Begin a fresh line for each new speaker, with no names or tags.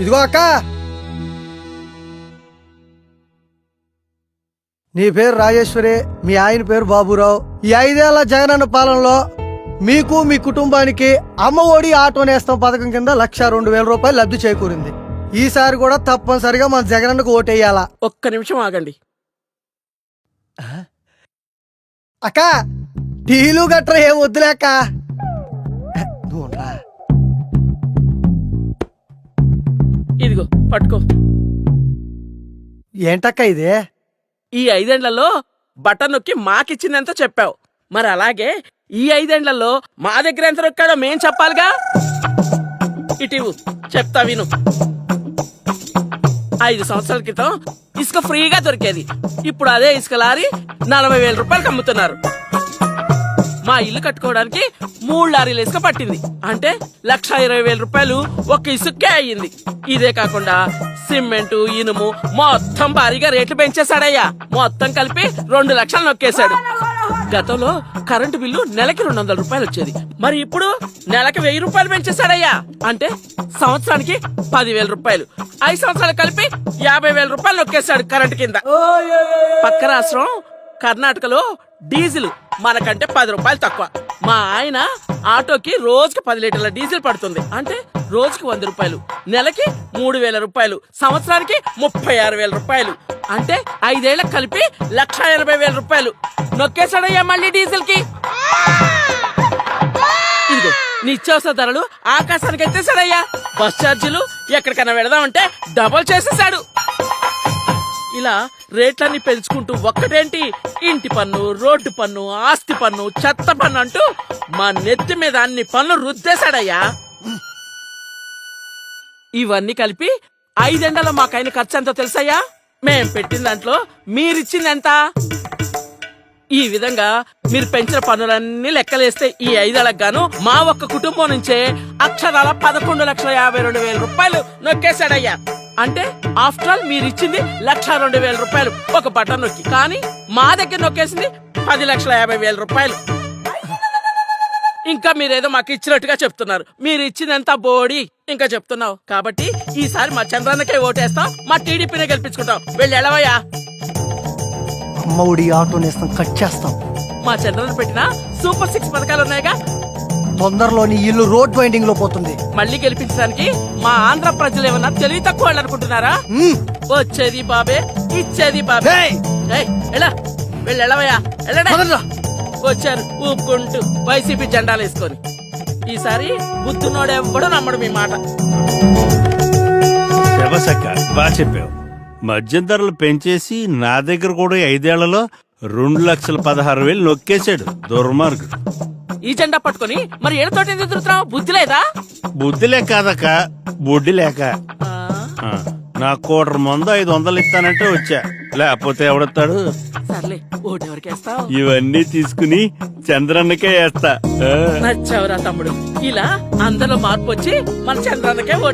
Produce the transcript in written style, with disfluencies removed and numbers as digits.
ఇదిగో అక్క, నీ పేరు రాజేశ్వరి, మీ ఆయన పేరు బాబురావు. ఈ 5 ఏళ్ల జగనన్న పాలనలో మీకు మీ కుటుంబానికి అమ్మ ఒడి ఆటో నేస్తం పథకం కింద 1,02,000 రూపాయలు లబ్ధి చేకూరింది. ఈసారి కూడా తప్పనిసరిగా మన జగనన్నకు ఓటేయాలా.
ఒక్క నిమిషం ఆగండి.
అక్క, టీలు గట్రా ఏం వద్దులేక.
ఇదిగో పట్టుకో.
ఏంటక్క ఇదే?
ఈ 5 ఏళ్లలో బటన్ నొక్కి మాకిచ్చిందెంత చెప్పావు, మరి అలాగే ఈ 5 ఏళ్లలో మా దగ్గర ఎంత నొక్కాడో మేం చెప్పాలిగా. ఇటీవు చెప్తా విను. 5 సంవత్సరాల క్రితం ఇసుక ఫ్రీగా దొరికేది. ఇప్పుడు అదే ఇసుక లారీ 40,000 రూపాయలకు అమ్ముతున్నారు. మా ఇల్లు కట్టుకోవడానికి 3 లారీల ఇసుక పట్టింది. అంటే 1,20,000 రూపాయలు ఒక్క ఇసుకే అయ్యింది. ఇదే కాకుండా సిమెంటు, ఇనుము మొత్తం భారీగా రేట్లు పెంచేశాడయ్యా. మొత్తం కలిపి 2 లక్షలు నొక్కేశాడు. గతంలో కరెంటు బిల్లు నెలకి 200 రూపాయలు వచ్చేది. మరి ఇప్పుడు నెలకి 1000 రూపాయలు పెంచేశాడయ్యా. అంటే సంవత్సరానికి 10,000 రూపాయలు. 5 సంవత్సరాలు కలిపి 50,000 రూపాయలు నొక్కేశాడు కరెంటు కింద. పక్క రాష్ట్రం కర్ణాటకలో డీజిల్ మనకంటే 10 రూపాయలు తక్కువ. మా ఆయన ఆటోకి రోజుకి 10 లీటర్ల డీజిల్ పడుతుంది. అంటే రోజుకి 100 రూపాయలు, నెలకి 3,000 రూపాయలు, సంవత్సరానికి 36,000 రూపాయలు. అంటే 5 ఏళ్లకు కలిపి 1,80,000 రూపాయలు నొక్కేశాడయ్యా మళ్ళీ డీజిల్ కి. ఇదిగో నిత్యావసర ధరలు ఆకాశానికి ఎత్తేసాడయ్యా. బస్ ఛార్జీలు ఎక్కడికైనా వెళదామంటే డబుల్ చేసేసాడు. ఇలా రేట్లన్నీ పెంచుకుంటూ ఒక్కటేంటి, ఇంటి పన్ను, రోడ్డు పన్ను, ఆస్తి పన్ను, చెత్త పన్ను అంటూ మా నెత్తి మీద అన్ని పన్ను రుద్దేశాడయ్యా. ఇవన్నీ కలిపి 5 ఏళ్లలో మాకైన ఖర్చు ఎంతో తెలుసయ్యా? మేం పెట్టిన దాంట్లో మీరిచ్చింది ఎంత? ఈ విధంగా మీరు పెంచిన పన్నులన్నీ లెక్కలేస్తే ఈ 5 ఏళ్లకు గాను మా ఒక్క కుటుంబం నుంచే అక్షరాల 11,52,000 రూపాయలు నొక్కేశాడయ్యా. అంటే ఆఫ్టర్ ఆల్ మీరిచ్చింది 1,02,000 రూపాయలు ఒక బటన్ నొక్కి. కానీ మా దగ్గర నొక్కేసింది 10,50,000 రూపాయలు. ఇంకా మీరేదో మాకు ఇచ్చినట్టుగా చెప్తున్నారు. మీరు ఇచ్చింది ఎంత బోడి ఇంకా చెప్తున్నావు. కాబట్టి ఈసారి మా చంద్రన్నకే ఓటేస్తాం, మా టీడీపీనే గెలిపించుకుంటాం. వెళ్ళి ఎలవయ్యా.
అమ్మ ఒడి ఆటో నేస్తం కట్ చేస్తాం.
మా చంద్రన్న పెట్టిన సూపర్ 6 పథకాలు ఉన్నాయిగా.
తొందరలోని ఇల్లు రోడ్ వైండింగ్ లో పోతుంది.
మళ్ళీ గెలిపించడానికి మా ఆంధ్ర ప్రజలు ఏమన్నా తెలివి తక్కువ వాళ్ళు అనుకుంటున్నారా? వచ్చేది బాబే, ఇచ్చేది బాబే. ఎలా వెళ్ళవయ్యా, వెళ్ళడా. వచ్చారు ఊపుకుంటూ వైసీపీ జెండాలు వేసుకొని. ఈసారి బుద్ధునోడెవ్వడూ నమ్మడు మీ మాట.
బాగా చెప్పావు. మద్యం ధరలు పెంచేసి నా దగ్గర కూడా 5 ఏళ్లలో 2,16,000 నొక్కేశాడు దుర్మార్గుడు.
ఈ జెండా పట్టుకొని మరి ఏడుతోటి ఎందుకు తిరుగుతున్నావు? బుద్ధి లేదా?
బుద్ధిలే కాదక్క, బుడ్డి లేక. నా 1/4 మందు 500 ఇస్తానంటే వచ్చా, లేకపోతే ఎవడొస్తాడు?
సర్లే, ఓటు ఎవరికేస్తావు?
ఇవన్నీ తీసుకుని చంద్రన్నకే వేస్తా.
నచ్చావురా తమ్ముడు. ఇలా అందరిలో మార్పు వచ్చి మన చంద్రన్నకే ఓటు